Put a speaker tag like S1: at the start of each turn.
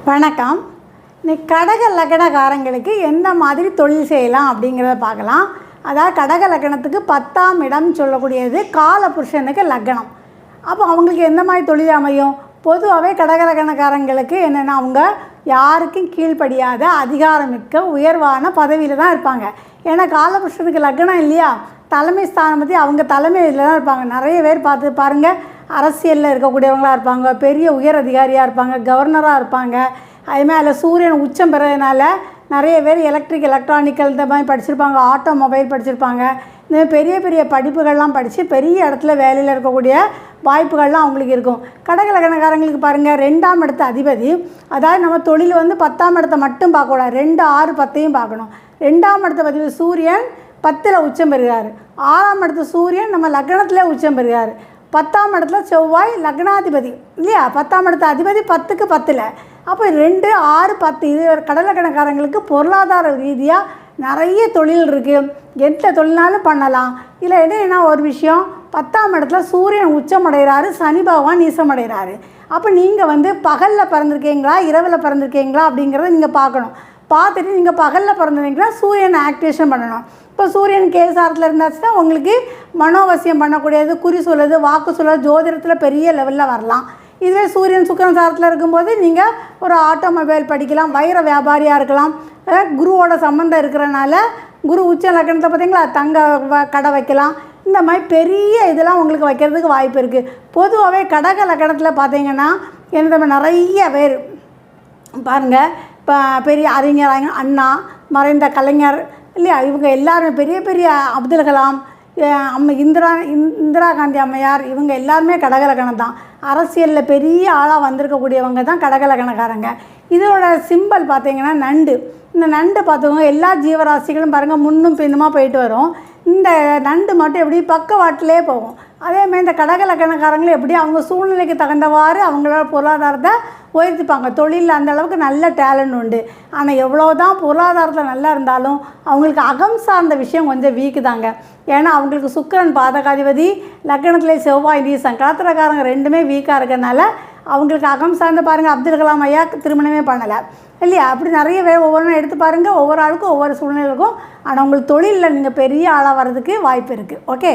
S1: வணக்கம். இன்னைக்கு கடக லக்னக்காரங்களுக்கு எந்த மாதிரி தொழில் செய்யலாம் அப்படிங்கிறத பார்க்கலாம். அதாவது கடக லக்னத்துக்கு 10ஆம் இடம் சொல்லக்கூடியது காலபுருஷனுக்கு லக்னம். அப்போ அவங்களுக்கு எந்த மாதிரி தொழில் அமையும்? பொதுவாகவே கடக லக்னக்காரங்களுக்கு என்னென்னா, அவங்க யாருக்கும் கீழ்ப்படியாத அதிகாரமிக்க உயர்வான பதவியில் தான் இருப்பாங்க. ஏன்னா காலபுருஷனுக்கு லக்னம் இல்லையா, தலைமை ஸ்தானம் பற்றி அவங்க தலைமையில் தான் இருப்பாங்க. நிறைய பேர் பார்த்து பாருங்கள், அரசியலில் இருக்கக்கூடியவங்களாக இருப்பாங்க, பெரிய உயர் அதிகாரியாக இருப்பாங்க, கவர்னராக இருப்பாங்க. அதுமாதிரி அதில் சூரியன் உச்சம் பெறதுனால நிறைய பேர் எலக்ட்ரானிக்கல் இந்த மாதிரி படிச்சிருப்பாங்க, ஆட்டோமொபைல் படிச்சிருப்பாங்க. இந்த பெரிய பெரிய படிப்புகள்லாம் படித்து பெரிய இடத்துல வேலையில் இருக்கக்கூடிய வாய்ப்புகள்லாம் அவங்களுக்கு இருக்கும். கடக லக்னக்காரங்களுக்கு பாருங்கள், 2ஆம் இடத்த அதிபதி, அதாவது நம்ம தொழில் 10ஆம் இடத்த மட்டும் பார்க்கக்கூடாது, 2, 6, 10ஐயும் பார்க்கணும். 2ஆம் இடத்த பதிவு சூரியன் 10ல் உச்சம் பெறுகிறார். 6ஆம் இடத்து சூரியன் நம்ம லக்னத்தில் உச்சம் பெறுகிறார். 10ஆம் இடத்துல செவ்வாய் லக்னாதிபதி இல்லையா, 10ஆம் இடத்து அதிபதி 10க்கு 10ல். அப்போ 2, 6, 10 இது கடக லக்னக்காரங்களுக்கு பொருளாதார ரீதியாக நிறைய தொழில் இருக்குது. எந்த தொழில்னாலும் பண்ணலாம். இல்லை என்ன ஒரு விஷயம், 10ஆம் இடத்துல சூரியன் உச்சம் அடைகிறாரு, சனி பகவான் நீசம் அடைகிறாரு. அப்போ நீங்கள் பகலில் பிறந்திருக்கீங்களா இரவில் பிறந்திருக்கீங்களா அப்படிங்கிறத நீங்கள் பார்க்கணும். பார்த்துட்டு நீங்கள் பகலில் பிறந்திருக்கீங்களா சூரியனை ஆக்டிவேஷன் பண்ணணும். இப்போ சூரியன் கேசாரத்தில் இருந்தாச்சுன்னா உங்களுக்கு மனோவசியம் பண்ணக்கூடியது, குறி சொல்லுது, வாக்கு சொல்லுது, ஜோதிடத்தில் பெரிய லெவலில் வரலாம். இதுவே சூரியன் சுக்கிரன் சாரத்தில் இருக்கும்போது நீங்கள் ஒரு ஆட்டோமொபைல் படிக்கலாம், வைர வியாபாரியாக இருக்கலாம். குருவோட சம்மந்தம் இருக்கிறனால குரு உச்ச லக்னத்தை பார்த்தீங்களா, தங்க கடை வைக்கலாம். இந்த மாதிரி பெரிய இதெல்லாம் உங்களுக்கு வைக்கிறதுக்கு வாய்ப்பு இருக்குது. பொதுவாகவே கடக லக்னத்தில் பார்த்தீங்கன்னா என்ன நிறைய பேர் பாருங்கள், இப்போ பெரிய அறிஞர் அண்ணா, மறைந்த கலைஞர் இல்லையா, இவங்க எல்லாருமே பெரிய பெரிய அப்துல் கலாம், இந்திரா காந்தி அம்மையார், இவங்க எல்லாருமே கடக லக்னம் தான். அரசியலில் பெரிய ஆளாக வந்திருக்கக்கூடியவங்க தான் கடக லக்னக்காரங்க. இதோட சிம்பல் பார்த்திங்கன்னா நண்டு. இந்த நண்டு பார்த்துக்கோங்க, எல்லா ஜீவராசிகளும் பாருங்கள் முன்னும் பின்னுமா போயிட்டு வரும். இந்த நண்டு மட்டும் எப்படி பக்கவாட்டிலே போகும். அதேமாதிரி இந்த கடக லக்னக்காரங்களும் எப்படி அவங்க சூழ்நிலைக்கு தகுந்தவாறு அவங்களோட பொருளாதாரத்தை உயர்த்திப்பாங்க. தொழிலில் அந்த அளவுக்கு நல்ல டேலண்ட் உண்டு. ஆனால் எவ்வளோ தான் பொருளாதாரத்தில் நல்லா இருந்தாலும் அவங்களுக்கு அகம் சார்ந்த விஷயம் கொஞ்சம் வீக்கு தாங்க. ஏன்னா அவங்களுக்கு சுக்கிரன் பாதகாதிபதி, லக்னத்திலே செவ்வாய் நீசம், களத்திரக்காரங்க ரெண்டுமே வீக்காக இருக்கிறதுனால அவங்களுக்கு அகம் சார்ந்த பாருங்கள், அப்துல் கலாம் ஐயா திருமணமே பண்ணலை இல்லையா. அப்படி நிறைய பேர் ஒவ்வொன்றும் எடுத்து பாருங்கள், ஒவ்வொரு ஆளுக்கும் ஒவ்வொரு சூழ்நிலை இருக்கும். ஆனால் உங்களுக்கு தொழிலில் நீங்கள் பெரிய ஆளாக வர்றதுக்கு வாய்ப்பு இருக்குது. ஓகே.